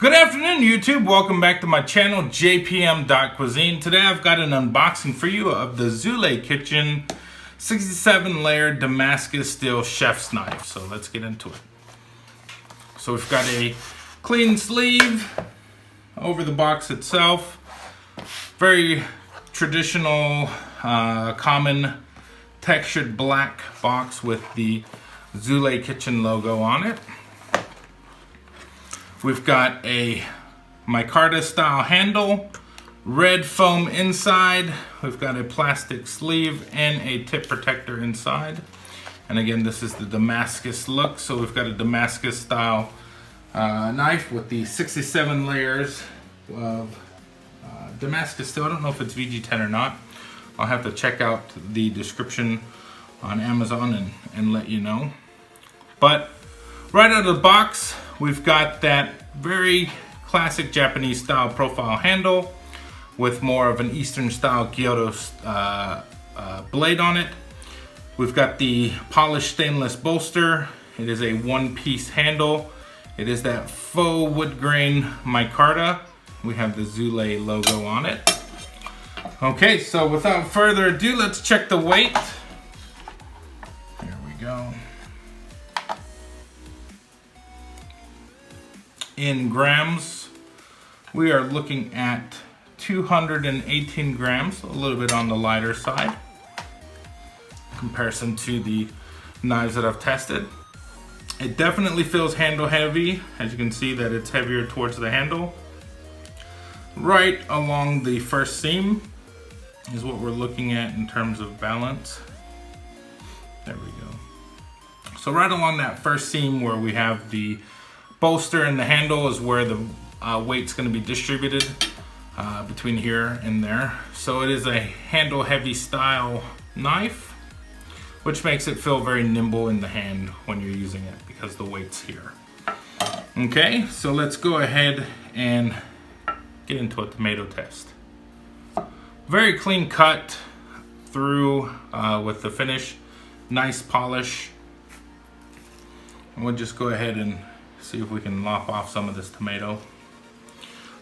Good afternoon, YouTube. Welcome back to my channel, JPM.Cuisine. Today I've got an unboxing for you of the Zulay Kitchen 67 Layer Damascus steel chef's knife. So let's get into it. So we've got a clean sleeve over the box itself. Very traditional, common textured black box with the Zulay Kitchen logo on it. We've got a micarta style handle, red foam inside. We've got a plastic sleeve and a tip protector inside. And again, this is the Damascus look. So we've got a Damascus style knife with the 67 layers of Damascus steel. I don't know if it's VG-10 or not. I'll have to check out the description on Amazon and let you know. But right out of the box, we've got that very classic Japanese style profile handle with more of an Eastern style Kyoto blade on it. We've got the polished stainless bolster. It is a one-piece handle. It is that faux wood grain micarta. We have the Zulay logo on it. Okay, so without further ado, let's check the weight. There we go. In grams, we are looking at 218 grams, a little bit on the lighter side in comparison to the knives that I've tested. It definitely feels handle heavy. As you can see that it's heavier towards the handle. Right along the first seam is what we're looking at in terms of balance. There we go. So right along that first seam where we have the bolster and the handle is where the weight's going to be distributed between here and there. So it is a handle heavy style knife, which makes it feel very nimble in the hand when you're using it because the weight's here. Okay, so let's go ahead and get into a tomato test. Very clean cut through with the finish, nice polish. And we'll just go ahead and see if we can lop off some of this tomato.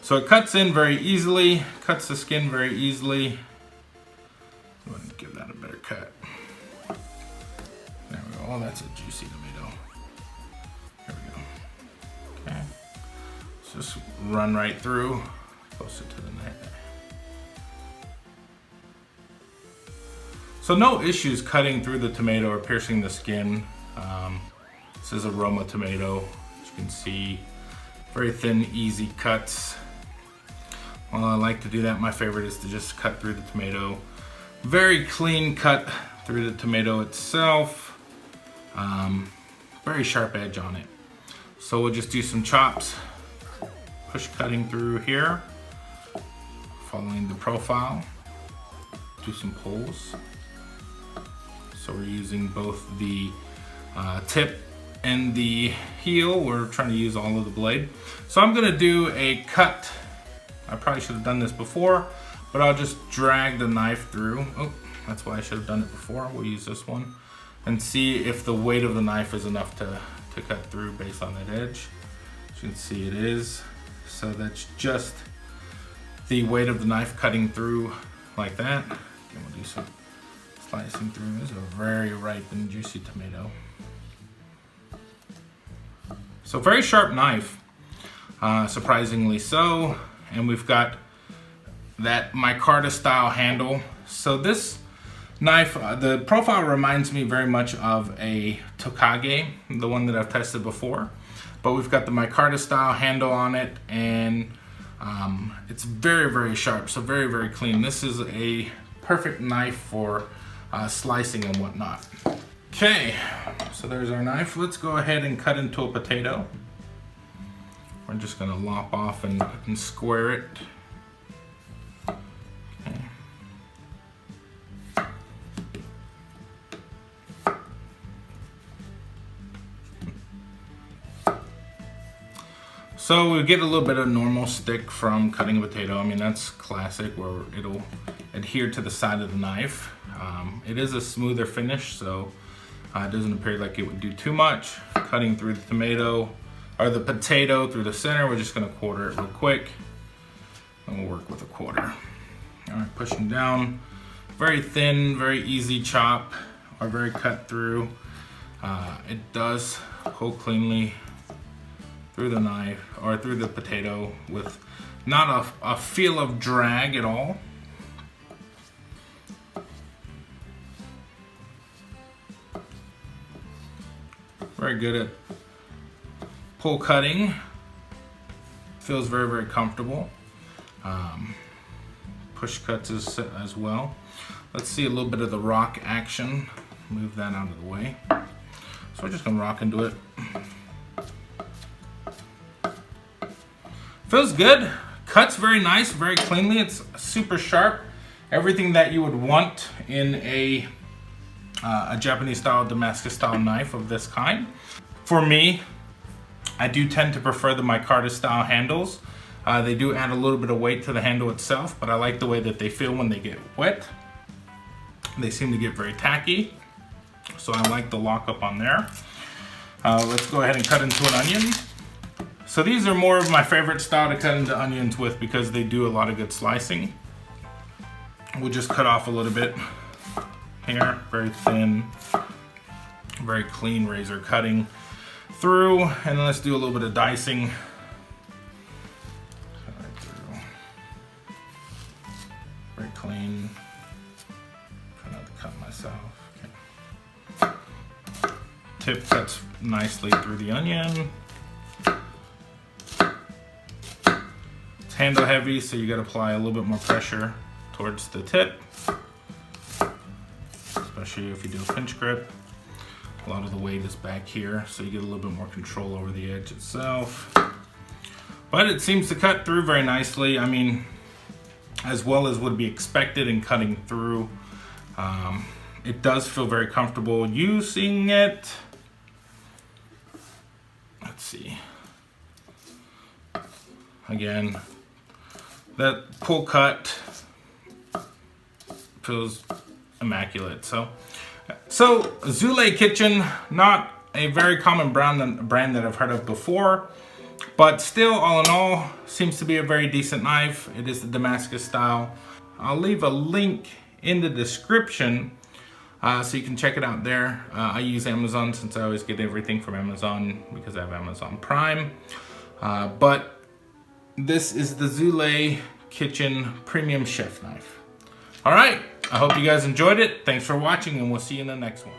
So it cuts in very easily, cuts the skin very easily. Go ahead and give that a better cut. There we go. Oh, that's a juicy tomato. Here we go. Okay. Let's just run right through, closer to the neck. So no issues cutting through the tomato or piercing the skin. This is a Roma tomato. You can see very thin, easy cuts. Well, I like to do that. My favorite is to just cut through the tomato. Very clean cut through the tomato itself. Very sharp edge on it. So we'll just do some chops. Push cutting through here, following the profile. Do some pulls. So we're using both the tip and the heel. We're trying to use all of the blade. So I'm gonna do a cut. I probably should have done this before, but I'll just drag the knife through. Oh, that's why I should have done it before. We'll use this one and see if the weight of the knife is enough to cut through based on that edge. As you can see, it is. So that's just the weight of the knife cutting through like that. And we'll do some slicing through. This is a very ripe and juicy tomato. So very sharp knife, surprisingly so. And we've got that micarta style handle. So this knife, the profile reminds me very much of a Tokage, the one that I've tested before. But we've got the micarta style handle on it, and it's very, very sharp, so very, very clean. This is a perfect knife for slicing and whatnot. Okay, so there's our knife. Let's go ahead and cut into a potato. We're just gonna lop off and square it. Okay. So we get a little bit of normal stick from cutting a potato. I mean, that's classic where it'll adhere to the side of the knife. It is a smoother finish, so it doesn't appear like it would do too much. Cutting through the tomato, or the potato through the center. We're just gonna quarter it real quick. And we'll work with a quarter. All right, pushing down. Very thin, very easy chop, or very cut through. It does pull cleanly through the knife, or through the potato with not a feel of drag at all. Very good at pull cutting. Feels very, very comfortable. Push cuts as well. Let's see a little bit of the rock action. Move that out of the way. So we're just gonna rock into it. Feels good. Cuts very nice, very cleanly. It's super sharp. Everything that you would want in a Japanese style, Damascus style knife of this kind. For me, I do tend to prefer the micarta style handles. They do add a little bit of weight to the handle itself, but I like the way that they feel when they get wet. They seem to get very tacky, so I like the lockup on there. Let's go ahead and cut into an onion. So these are more of my favorite style to cut into onions with because they do a lot of good slicing. We'll just cut off a little bit here, very thin, very clean razor cutting through, and then let's do a little bit of dicing. Right through. Very clean. Try not to cut myself. Okay. Tip cuts nicely through the onion. It's handle heavy, so you got to apply a little bit more pressure towards the tip, especially if you do a pinch grip. A lot of the weight is back here, so you get a little bit more control over the edge itself. But it seems to cut through very nicely. I mean, as well as would be expected in cutting through. It does feel very comfortable using it. Let's see. Again, that pull cut feels immaculate. So Zulay Kitchen, not a very common brand that I've heard of before, but still, all in all, seems to be a very decent knife. It is the Damascus style. I'll leave a link in the description so you can check it out there. I use Amazon since I always get everything from Amazon because I have Amazon Prime. But this is the Zulay Kitchen Premium Chef Knife. All right, I hope you guys enjoyed it. Thanks for watching, and we'll see you in the next one.